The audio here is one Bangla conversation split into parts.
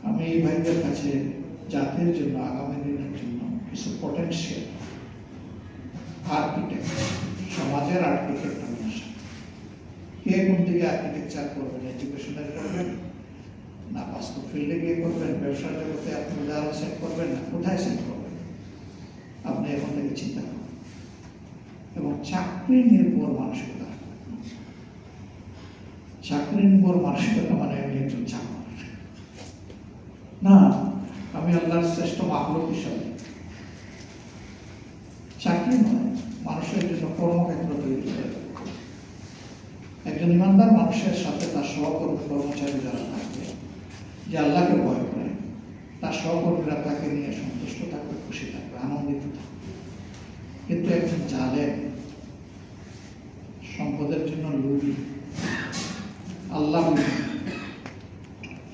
আমি এই ভাইদের কাছে জাতির জন্য, আগামী দিনের জন্য কিছু পটেনশিয়াল আর্কিটেক্ট, সমাজের আর্কিটেক্ট আমি আসি। কে কোন দিকে আর্কিটেকচার করবেন, এডুকেশনের করবেন না বাস্তব ফিল্ডে গিয়ে করবেন, ব্যবসার জগতে আপনি উদাহরণ সেট করবেন না কোথায় সেট করবেন, আপনি এখন থেকে চিন্তা করবেন। এবং চাকরি নির্ভর মানসিকতা, চাকরি নির্ভর মানসিকতা মানে আমি একজন চাকর না, আমি আল্লাহর শ্রেষ্ঠ মাখলুক হিসাবে। চাকরি নয়, মানুষের জন্য কর্মক্ষেত্র তৈরি করে। একজন ইমানদার মানুষের সাথে তার সহকর্মী কর্মচারী যারা থাকবে, যে আল্লাহকে ভয় করে, তার সহকর্মীরা তাকে নিয়ে সন্তুষ্ট থাকবে, খুশি থাকবে, আনন্দিত থাকবে। কিন্তু একজন জালেম, সম্পদের জন্য লোভী, আল্লাহ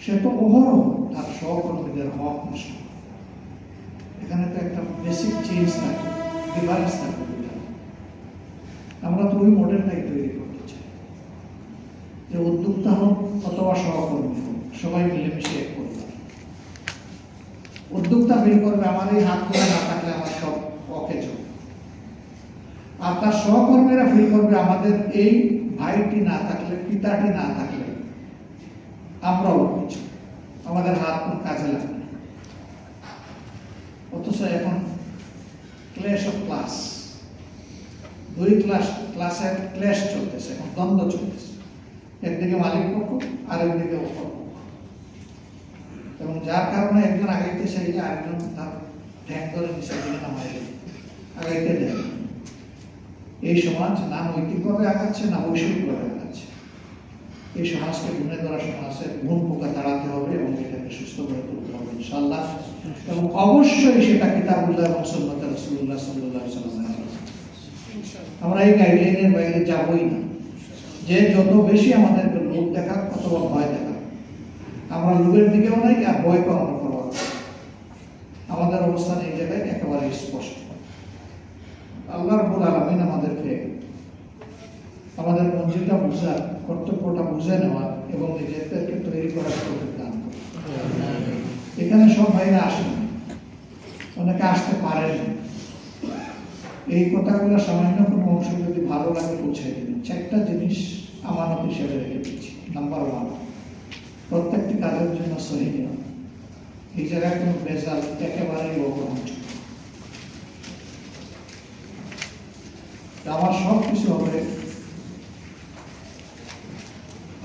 সে তো অহরহ তার সহকর্মীদের হক নষ্ট। এখানে তো একটা বেসিক চেঞ্জ থাকে, ডিফারেন্স থাকে। আমরা তো ওই মডেলটাই তৈরি করতে চাই যে উদ্যোক্তা হোক অথবা সহকর্মী হোক, সবাই মিলেমিশে এক করবে। উদ্যোক্তা ফিল করবে আমার এই হাত ধরে না থাকলে আমার সব অকেজ, আর তার সহকর্মীরা ফিল করবে আমাদের এই ভাইটি না থাকলে, পিতাটি না থাকলে আমরাও কিছু, আমাদের হাত কোন কাজে লাগবে না। অথচ এখন ক্লেশ অফ ক্লাস, দুই ক্লাসের ক্লেশ চলতেছে, এখন দ্বন্দ্ব চলতেছে, একদিকে মালিক পক্ষ আর একদিকে অপর পক্ষ। এবং যার কারণে একজন আগাইতে চাইলে আরেকজন তার ঠ্যাং ধরে নিচে দিকে নামাই আগাইতে দেয়। এই সমাজ না নৈতিকভাবে আগাচ্ছে না বৈশ্বিকভাবে আগাচ্ছে। এই সমাজকে গুণে ধরা সমাজের গুণ পোকা তাড়াতে হবে এবং এটাকে সুস্থ করে তুলতে হবে ইনশাআল্লাহ। এবং অবশ্যই সেটা কিতাবুল্লাহ এবং সুন্নাতে রাসূলুল্লাহ সাল্লাল্লাহু আলাইহি ওয়াসাল্লাম। আমরা এই গাইডলাইনের বাইরে যাবই না। যে যত বেশি আমাদের লোক দেখাক অথবা ভয় দেখাক, আমরা লোকের দিকেও নাই আর ভয়কেও আমরা করবো। আমাদের অবস্থান এই জায়গায় একেবারে স্পষ্ট। আল্লাহ রাব্বুল আলামিন আমাদেরকে আমাদের মঞ্জিলটা বুঝা, কর্তব্যটা বুঝে নেওয়া এবং নিজেদেরকে তৈরি করার তৌফিক দান করুন। এখানে সব ভাইরা আসেন, অনেকে আসতে পারেন। এই কথাগুলো সামান্য কোনো অংশ যদি ভালো লাগে পৌঁছে দিন। চারটা জিনিস আমানত হিসেবে রেখে দিচ্ছি। নাম্বার 1, প্রত্যেকটি কাজের জন্য সহি নিয়ম। এই জায়গায় কোনো রেজাল্ট একেবারেই অগ্রহণযোগ্য। আমার সব কিছু হবে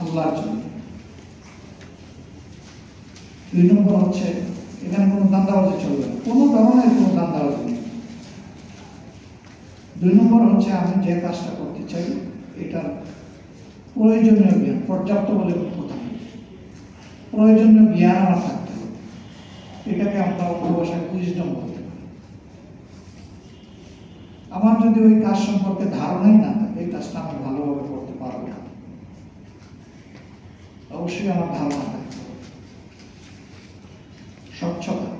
আল্লাহর জন্য। 2 নম্বর হচ্ছে এখানে কোনো দান্দাবাজি চলবে না, কোনো ধরনের কোনো দান্দাবাজি নেই। 2 নম্বর হচ্ছে আমি যে কাজটা করতে চাই এটার প্রয়োজনীয় জ্ঞান, পর্যাপ্ত বলে কথা নেই, প্রয়োজনীয় জ্ঞান আমার থাকতে হবে। এটাকে আমরা ভাষায় উইজডম বলতে পারি। আমার যদি ওই কাজ সম্পর্কে ধারণাই না থাকে, এই কাজটা আমি ভালোভাবে করতে পারবো না। অবশ্যই আমার ধারণা থাকতে হবে, স্বচ্ছতা,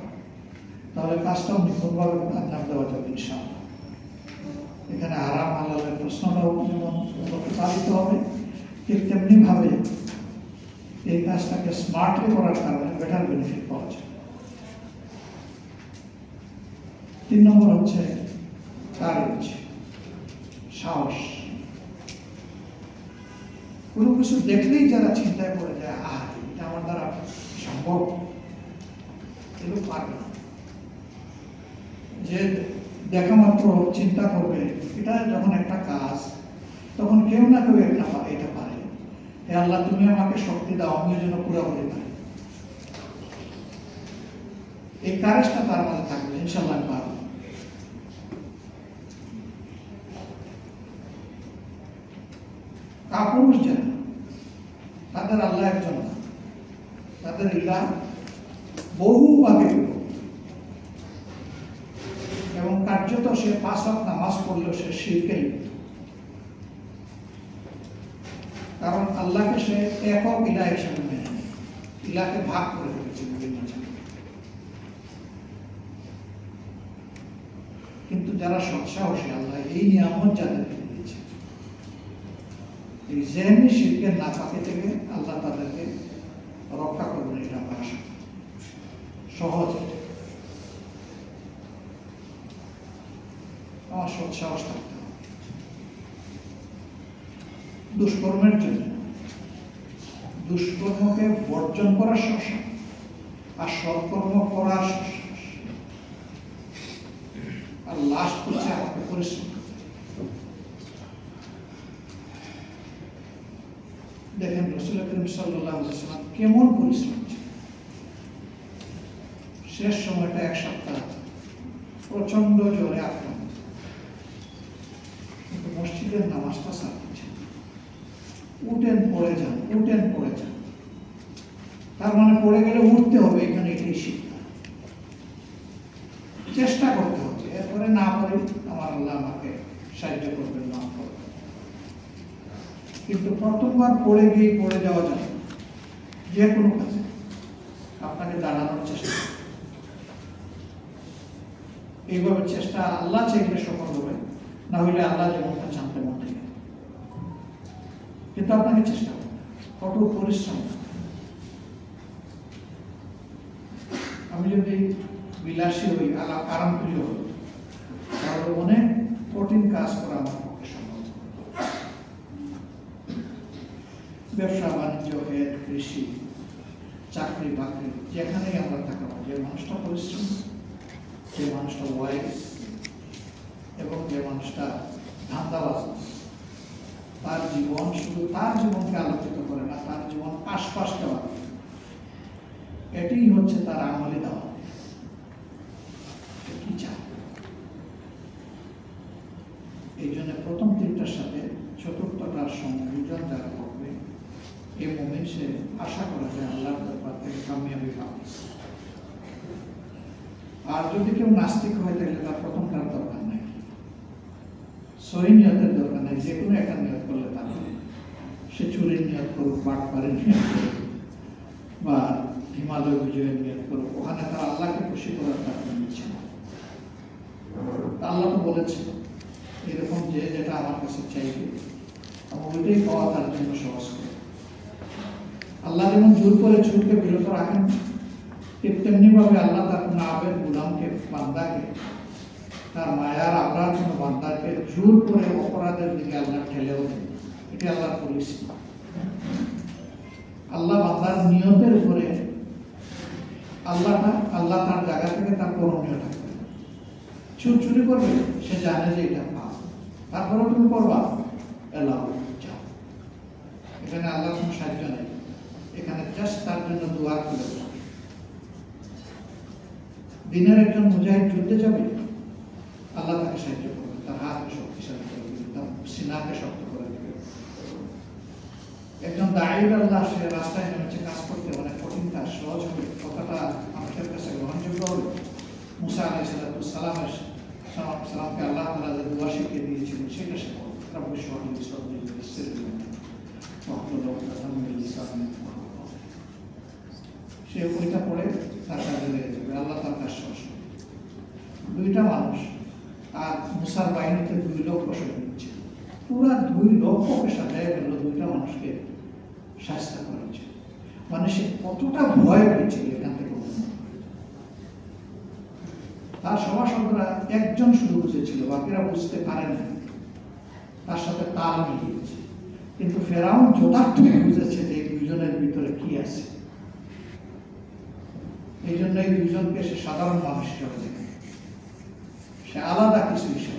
তাহলে কাজটাও নিখুঁতভাবে আঞ্জাম দেওয়া যাবে ইনশাআল্লাহ। এখানে হারাম হালালের প্রশ্নটাও যেমন প্রতিপালিত হবে, ঠিক তেমনি ভাবে এই কাজটাকে স্মার্টলি করার কারণে বেটার বেনিফিট পাওয়া যায়। 3 নম্বর হচ্ছে কারেজ, সাহস। কোনো কিছু দেখলেই যারা চিন্তায় পড়ে যায়, এটা আমার দ্বারা সম্ভব, এগুলো পারবে না। যে দেখা মাত্র চিন্তা করবে এটা যখন একটা কাজ, তখন কেউ না কেউ এটা পারে। হে আল্লাহ, তুমি আমাকে শক্তি দাও, আমিও যেন পুরোপুরি পারি। এই কারেজটা তার মাঝে থাকবে, ইনশাআল্লাহ পারবো। কাপুরুষ যারা, তাদের আল্লাহ একজন না, তাদের ইলাহ বহু ভাগে এবং কার্যত সে 5 ওয়াক্ত নামাজ পড়লেও সে শিরকে লিপ্ত। কারণ আল্লাহকে সে একক ইলাহ হিসেবে মেনে নেয়, ইলাহকে ভাগ করে ফেলেছে বিভিন্ন জায়গায়। কিন্তু যারা সৎসাহসী, আল্লাহ এই নিয়ামত যাদেরকে দিয়েছে, এই জেহেনি শিরকের নাপাকি থেকে আল্লাহ তাদেরকে রক্ষা করবেন, এটা আমরা আশা করি। সহজ, আমার সৎসাহস থাকতে হবে। দুষ্কর্মের জন্য দুষ্কর্মকে বর্জন করার শ্বাস আর সৎকর্ম করার শ্বাস, আর লাস্ট হচ্ছে আমাকে পরিশ্রম। দেখেন রাসূল করিম সাল্লাল্লাহু আলাইহি ওয়াসাল্লাম কেমন পরিশ্রম ছিল। শেষ সময়টা 1 সপ্তাহ প্রচন্ড জোরে আক্রান্ত, কিন্তু মসজিদের নামাজটা ছাড়তেছে, উঠেন পড়ে যান, উঠেন পড়ে যান। তার মানে পড়ে গেলে উঠতে হবে, এখানে এটাই শিক্ষা। চেষ্টা করতে হবে, এরপরে না পারি আমার আল্লাহ আমাকে সাহায্য করবেন, না করবেন। কিন্তু প্রথমবার পড়ে গিয়ে পড়ে যাওয়া যায়, যে কোনো কাজে আপনাকে দাঁড়ানোর চেষ্টা, এইভাবে চেষ্টা আল্লাহ চাইলে সফল হবে, না হইলে আল্লাহ যেমনটা চান তেমনটাই। কিন্তু আপনাকে চেষ্টা করতে, কঠোর পরিশ্রম। আমি যদি বিলাসী হই, আরামপ্রিয় হই, তাহলে অনেক কঠিন কাজ করা আমার পক্ষে সম্ভব। ব্যবসা বাণিজ্য, হেড, কৃষি, চাকরি বাকরি, যেখানেই আমরা থাকবো, যে মানুষটা পরিশ্রম, যে মানুষটা ওয়াইজ এবং যে মানুষটা ধান্দাবাজ, তার জীবন শুধু তার জীবনকে আলোকিত করে না, তার জীবন আশপাশকে আলোকিত। এটাই হচ্ছে তার আমলে দেওয়া। কি চায়? এই জন্য প্রথম 3টার সাথে চতুর্থটার সংযোজন যারা করবে, এই মোমেন্ট সে আশা করা যায় আল্লাহর ব্যাপার থেকে কামিয়াবি পাবে। আর যদি কেউ নাস্তিক হয়, তাহলে তার প্রথমটার দরকার নাই, সহি নিয়তের দরকার নাই। যে কোনো একটা নিয়ত করলে তার, সে চুরির নিয়ত করুক, বাটপারের নিয়ত করুক, বা হিমালয় বিজয়ের নিয়ত করুক, ওখানে তার আল্লাহকে খুশি করার তার কোনো ইচ্ছা না। আল্লাহ তো বলেছে এরকম যে যেটা আমার কাছে চাইবে আমার ওইটাই পাওয়া তার জন্য সহজ করে। আল্লাহ যেমন জোর করে চুরকে বিরত রাখেন, ঠিক তেমনি ভাবে আল্লাহ তার কোনো আবেদ গুলামকে, বান্দাকে, তার মায়ার আপনার কোনো বান্দাকে জোর করে অপরাধের দিকে আল্লাহ ঠেলেও দেন। এটা আল্লাহর পলিসি। আল্লাহ বান্দার নিয়তের উপরে আল্লাহ তার জায়গা থেকে তার করণীয় থাকবে। চুরি করবে, সে জানে যে এটা পাপ, তারপরেও তুমি করবা, এলাও যাও। এখানে আল্লাহর কোনো সাহায্য নেই, এখানে জাস্ট তার জন্য দোয়া করে। দিনের একজন মুজাহিদ যুদ্ধে যাবে, আল্লাহ তাকে সাহায্য করবে, তার হাতকে শক্তিশালী করে দেবে, তার সিনাকে শক্ত করে দেবে। একজন দায়ীর আল্লাহ, সে রাস্তায় নেমেছে কাজ করতে, অনেক কঠিন কাজ, সহজ হবে, কথাটা মানুষের কাছে গ্রহণযোগ্য হবে। মুসা আলাইহিস সালামকে আল্লাহ তাআলা যে দোয়া শিখিয়ে দিয়েছিলেন, সেটা সে করবে। রব্বি ইশরাহ লি সাদরি ওয়াইসির লি আমরি ওয়াহলুল উকদাতাম মিন লিসানি ইয়াফকাহু কওলি। সে ওইটা পড়ে তার কাজে লেগে যাবে, আল্লাহ তার কাজ সহজ করবে। 2টা মানুষ, আর মুসার বাহিনীতে 2 লক্ষ সৈনিক ছিল, পুরা 2 লক্ষকে সাজায় গেল 2টা মানুষকে শাস্তি করা হচ্ছে। মানে সে কতটা ভয় পেয়েছিল এখান থেকে। তার সভাসদরা একজন শুধু বুঝেছিল, বাকিরা বুঝতে পারেনি, তার সাথে তাল মিলিয়েছে। কিন্তু ফেরাউন যথার্থই বুঝেছে যে এই 2জনের ভিতরে কি আছে। এই জন্য এই 2জনকে সে সাধারণ মানুষ হিসেবে দেখে, সে আলাদা কিছু হিসেবে